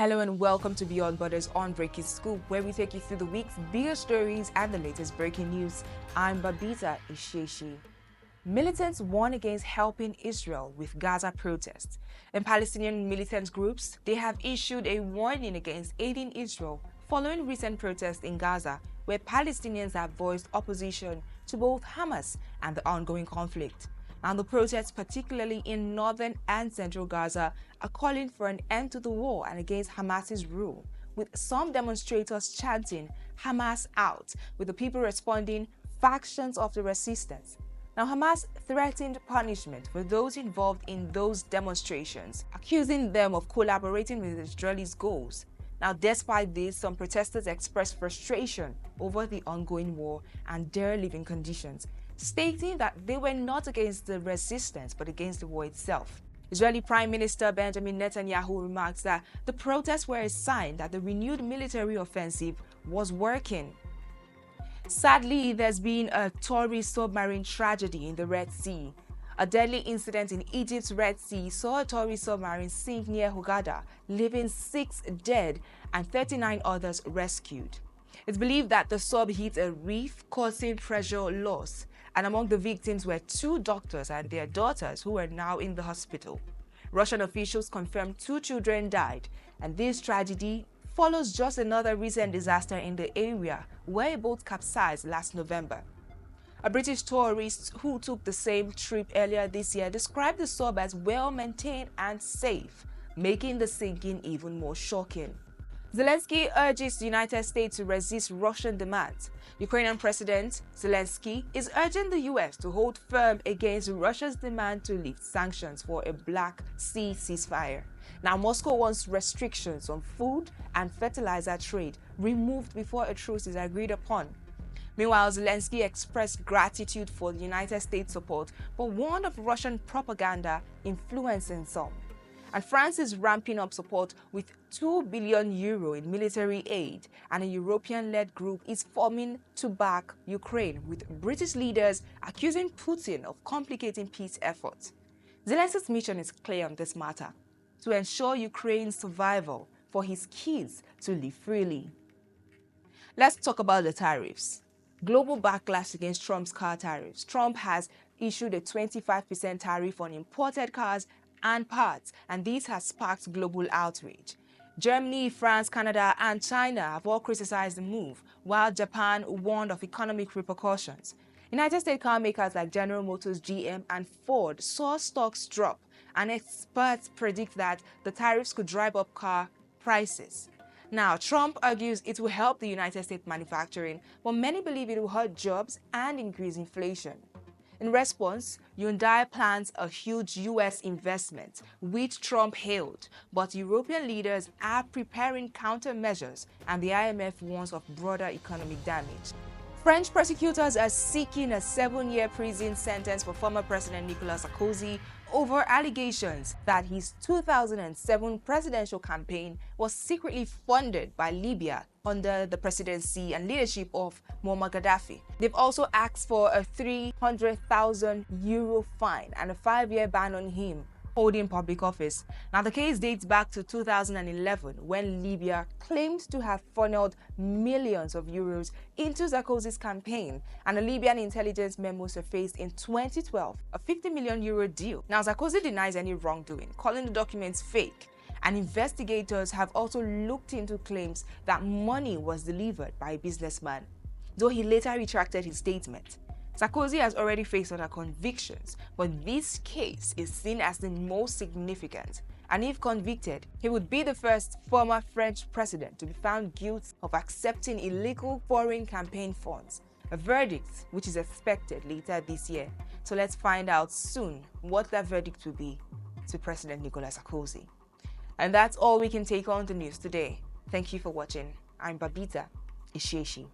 Hello and welcome to Beyond Borders on Breaking Scoop, where we take you through the week's biggest stories and the latest breaking news. I'm Babita Isheshi. Militants warn against helping Israel with Gaza protests. And Palestinian militant groups, they have issued a warning against aiding Israel following recent protests in Gaza, where Palestinians have voiced opposition to both Hamas and the ongoing conflict. And the protests, particularly in northern and central Gaza, are calling for an end to the war and against Hamas's rule, with some demonstrators chanting "Hamas out," with the people responding "Factions of the Resistance." Now, Hamas threatened punishment for those involved in those demonstrations, accusing them of collaborating with Israelis' goals. Now, despite this, some protesters expressed frustration over the ongoing war and their living conditions, stating that they were not against the resistance but against the war itself. Israeli Prime Minister Benjamin Netanyahu remarks that the protests were a sign that the renewed military offensive was working. Sadly, there's been a Tory submarine tragedy in the Red Sea. A deadly incident in Egypt's Red Sea saw a Tory submarine sink near Hurghada, leaving 6 dead and 39 others rescued. It's believed that the sub hit a reef, causing pressure loss, and among the victims were 2 doctors and their daughters who are now in the hospital. Russian officials confirmed 2 children died, and this tragedy follows just another recent disaster in the area where a boat capsized last November. A British tourist who took the same trip earlier this year described the sub as well-maintained and safe, making the sinking even more shocking. Zelensky urges the United States to resist Russian demands. Ukrainian President Zelensky is urging the US to hold firm against Russia's demand to lift sanctions for a Black Sea ceasefire. Now, Moscow wants restrictions on food and fertilizer trade removed before a truce is agreed upon. Meanwhile, Zelensky expressed gratitude for the United States' support, but warned of Russian propaganda influencing some. And France is ramping up support with €2 billion in military aid, and a European-led group is forming to back Ukraine, with British leaders accusing Putin of complicating peace efforts. Zelensky's mission is clear on this matter: to ensure Ukraine's survival for his kids to live freely. Let's talk about the tariffs. Global backlash against Trump's car tariffs. Trump has issued a 25% tariff on imported cars and parts, and this has sparked global outrage. Germany, France, Canada, and China have all criticized the move, while Japan warned of economic repercussions. United States car makers like General Motors, GM, and Ford saw stocks drop, and experts predict that the tariffs could drive up car prices. Now, Trump argues it will help the United States manufacturing, but many believe it will hurt jobs and increase inflation. In response, Hyundai plans a huge US investment, which Trump hailed, but European leaders are preparing countermeasures, and the IMF warns of broader economic damage. French prosecutors are seeking a 7-year prison sentence for former President Nicolas Sarkozy over allegations that his 2007 presidential campaign was secretly funded by Libya under the presidency and leadership of Muammar Gaddafi. They've also asked for a €300,000 fine and a 5-year ban on him holding public office. Now, the case dates back to 2011, when Libya claimed to have funneled millions of euros into Sarkozy's campaign, and a Libyan intelligence memo surfaced in 2012, a €50 million deal. Now, Sarkozy denies any wrongdoing, calling the documents fake, and investigators have also looked into claims that money was delivered by a businessman, though he later retracted his statement. Sarkozy has already faced other convictions, but this case is seen as the most significant, and if convicted, he would be the first former French president to be found guilty of accepting illegal foreign campaign funds, a verdict which is expected later this year. So let's find out soon what that verdict will be to President Nicolas Sarkozy. And that's all we can take on the news today. Thank you for watching. I'm Babita Isheshi.